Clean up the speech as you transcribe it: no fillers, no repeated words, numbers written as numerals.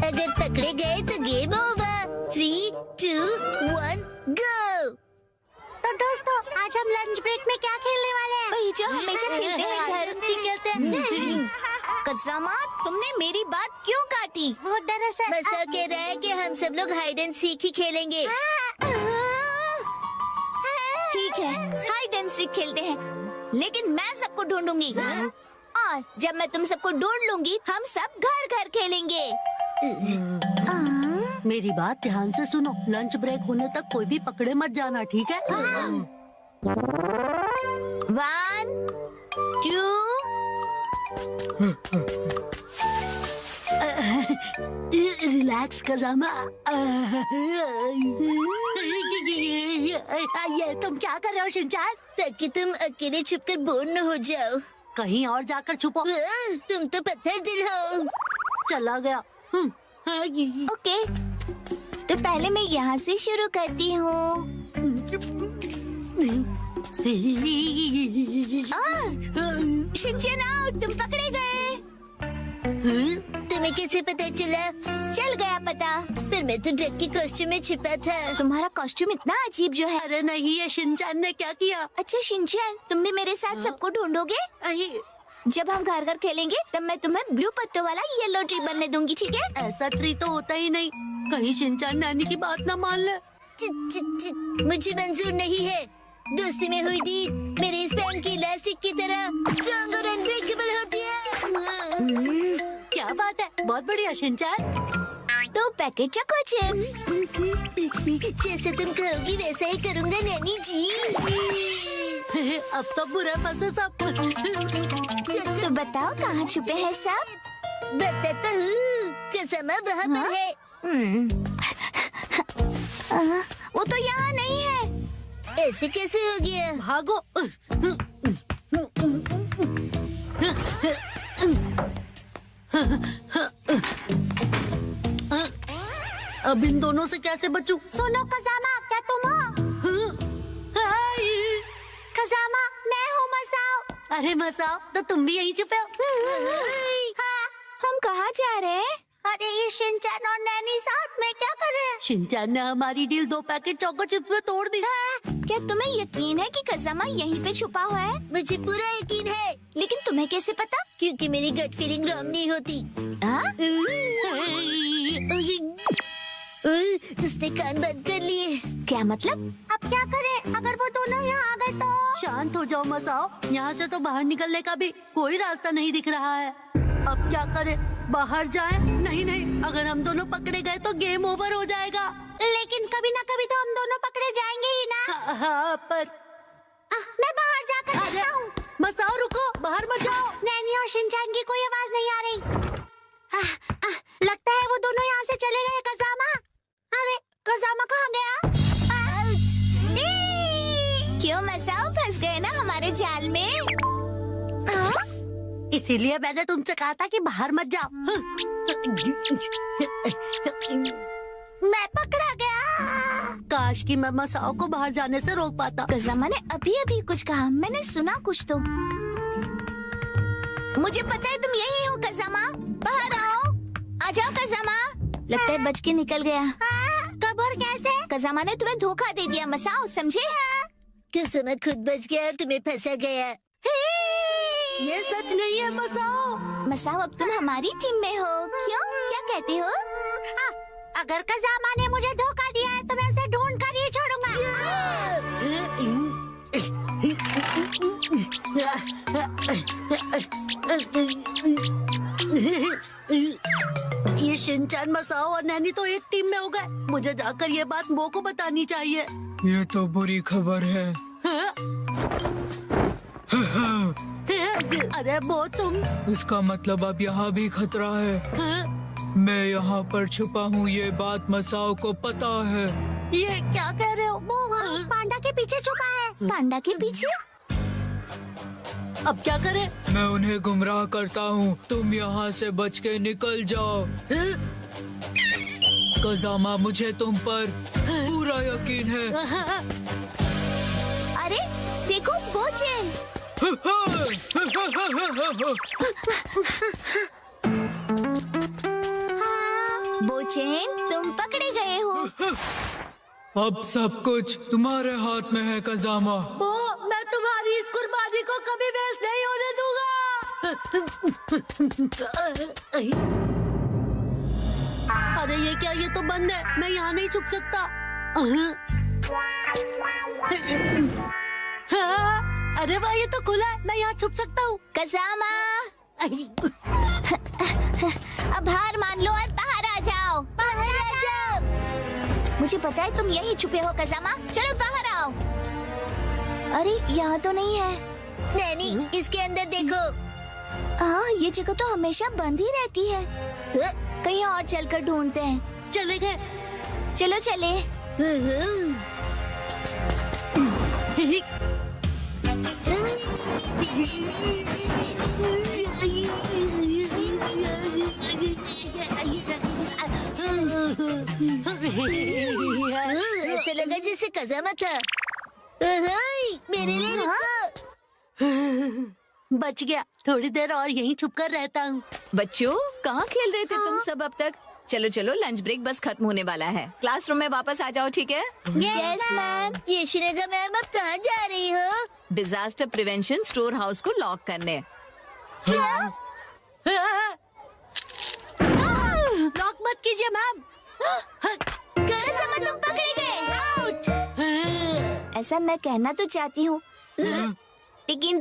अगर पकड़े गए तो गेम ओवर। 3, 2, 1 गो। तो दोस्तों, आज हम लंच ब्रेक में क्या खेलने वाले हैं? वही जो हमेशा खेलते हैं, घर से खेलते हैं। कज़ामा, तुमने मेरी बात क्यों काटी? वो दरअसल मसा कह रहा है कि हम सब लोग हाइड एंड सीक ही खेलेंगे। ठीक है, हाइड एंड सीक खेलते हैं, लेकिन मैं सबको ढूंढूंगी। और जब मैं तुम सबको ढूंढ लूंगी, हम सब घर घर खेलेंगे। मेरी बात ध्यान से सुनो, लंच ब्रेक होने तक कोई भी पकड़े मत जाना, ठीक है? 1, 2 रिलैक्स कज़ामा। ये तुम क्या कर रहे हो शिनचैन? ताकि तुम अकेले छुपकर बोर न हो जाओ। कहीं और जाकर छुपो। तुम तो पत्थर दिल हो। चला गया। ओके, तो पहले मैं यहाँ से शुरू करती हूँ। शिनचैन आउट, तुम पकड़े गए। तुम्हें कैसे पता चला? चल गया पता। फिर मैं तो डक के कॉस्ट्यूम में छिपा था। तुम्हारा कॉस्ट्यूम इतना अजीब जो है। अरे नहीं, ये शिनचैन ने क्या किया? अच्छा शिनचैन, तुम भी मेरे साथ सबको ढूंढोगे? जब हम घर घर खेलेंगे तब मैं तुम्हें ब्लू पत्तों वाला येलो ट्री बनने दूंगी, ठीक है? ऐसा ट्री तो होता ही नहीं। कहीं शिनचैन नानी की बात ना मान ले। मुझे मंजूर नहीं है। दोस्ती में हुई डील मेरे स्पैन की इलास्टिक की तरह स्ट्रॉन्ग और अनब्रेकेबल होती है। क्या बात है, बहुत बढ़िया शिनचैन। तो पैकेट चोको चिप्स। जैसे तुम कहोगी वैसा ही करूँगा नैनी जी। अब तो बुरा फंसे सब। तो बताओ कहाँ छुपे हैं सब? बताता हूँ, कज़ामा वहाँ पर है। वो तो यहाँ नहीं है। ऐसे कैसे हो गया? भागो। अब इन दोनों से कैसे बचूं? सुनो कज़ामा, क्या तुम हो? कज़ामा, मैं हूँ मसाओ। अरे मसाओ, तो तुम भी यहीं छुपे हो? हाँ, हम कहाँ जा रहे हैं? अरे ये शिनचैन और नैनी साथ में क्या कर रहे हैं? शिनचैन ने हमारी डील 2 पैकेट चोको चिप्स में तोड़ दी। क्या तुम्हें यकीन है कि कज़ामा यहीं पे छुपा हुआ है? मुझे पूरा यकीन है, लेकिन तुम्हें कैसे पता? क्योंकि मेरी गट फीलिंग रॉन्ग नहीं होती। हाँ? उसने कान बंद कर लिए। क्या मतलब? अब क्या करें? अगर वो दोनों यहाँ आ गए तो? शांत हो जाओ मसाओ, यहाँ से तो बाहर निकलने का भी कोई रास्ता नहीं दिख रहा है। अब क्या करें? बाहर जाएं? नहीं, अगर हम दोनों पकड़े गए तो गेम ओवर हो जाएगा। लेकिन कभी ना कभी तो हम दोनों पकड़े जाएंगे ही ना। हाँ, पर मैं बाहर जाकर अरे देखता हूँ। मसाओ रुको, बाहर मत जाओ। नैनी और शिनचैन की कोई आवाज नहीं आ रही। लगता है वो दोनों यहाँ से चले गए। कज़ामा, अरे कज़ामा कहाँ गया? क्यों मसाओ, फंस गए ना हमारे जाल में? इसीलिए मैंने तुमसे कहा था कि बाहर मत जाओ। मैं पकड़ा गया। काश कि मैं मसाओ को बाहर जाने से रोक पाता। कज़ामा ने अभी कुछ कहा, मैंने सुना कुछ तो। मुझे पता है तुम यही हो कज़ामा, बाहर आओ। आ जाओ कज़ामा। लगता है बच के निकल गया। कब और कैसे? कज़ामा ने तुम्हें धोखा दे दिया मसाओ, समझे? कज़ामा खुद बच गया और तुम्हें फंसा गया। ये सच नहीं है मसाओ। मसाओ, अब तुम हमारी टीम में हो। क्यों, क्या कहते हो? अगर कज़ामा ने मुझे धोखा दिया है तो मैं उसे ढूंढ कर ही छोड़ूंगा। ये शिनचैन, मसाओ और नैनी तो एक टीम में हो गए। मुझे जाकर ये बात मो को बतानी चाहिए। ये तो बुरी खबर है। अरे वो तुम? इसका मतलब अब यहाँ भी खतरा है। मैं यहाँ पर छुपा हूँ, ये बात मसाओ को पता है। ये क्या कह रहे हो? वो वहाँ उस पांडा के पीछे छुपा है। पांडा के पीछे? अब क्या करें? मैं उन्हें गुमराह करता हूँ। तुम यहाँ से बच के निकल जाओ। कज़ामा, मुझे तुम पर पूरा यकीन है। अरे देखो वो चेन। चेन, तुम पकड़े गए हो। अब सब कुछ तुम्हारे हाथ में है कजामा। वो मैं तुम्हारी इस कुर्बानी को कभी वेस्ट नहीं होने दूंगा। अरे ये क्या, ये तो बंद है, मैं यहाँ नहीं छुप सकता। हाँ, अरे वाह, ये तो खुला है, मैं यहाँ छुप सकता हूँ। कजामा, अब हार मान लो और बाहर आ जाओ। बाहर आ जाओ। मुझे पता है तुम यहीं छुपे हो कजामा, चलो बाहर आओ। अरे यहाँ तो नहीं है। नैनी, इसके अंदर देखो। हाँ, ये जगह तो हमेशा बंद ही रहती है। कहीं और चलकर ढूंढते हैं। चले गए। चलो चले। ऐसे लगा जैसे कजामा था। मेरे लिए रुको। बच गया, थोड़ी देर और यहीं छुप कर रहता हूँ। बच्चों, कहाँ खेल रहे थे तुम सब अब तक? चलो चलो, लंच ब्रेक बस खत्म होने वाला है। क्लासरूम में वापस आ जाओ, ठीक है? Yes ma'am. ये शिनेगा मैम, अब कहाँ जा रही हो? डिजास्टर प्रिवेंशन स्टोर हाउस को लॉक करने। क्या? लॉक मत कीजिए मैम। कजामा, तुम पकड़े गए। आउट। ऐसा मैं कहना तो चाहती हूँ, लेकिन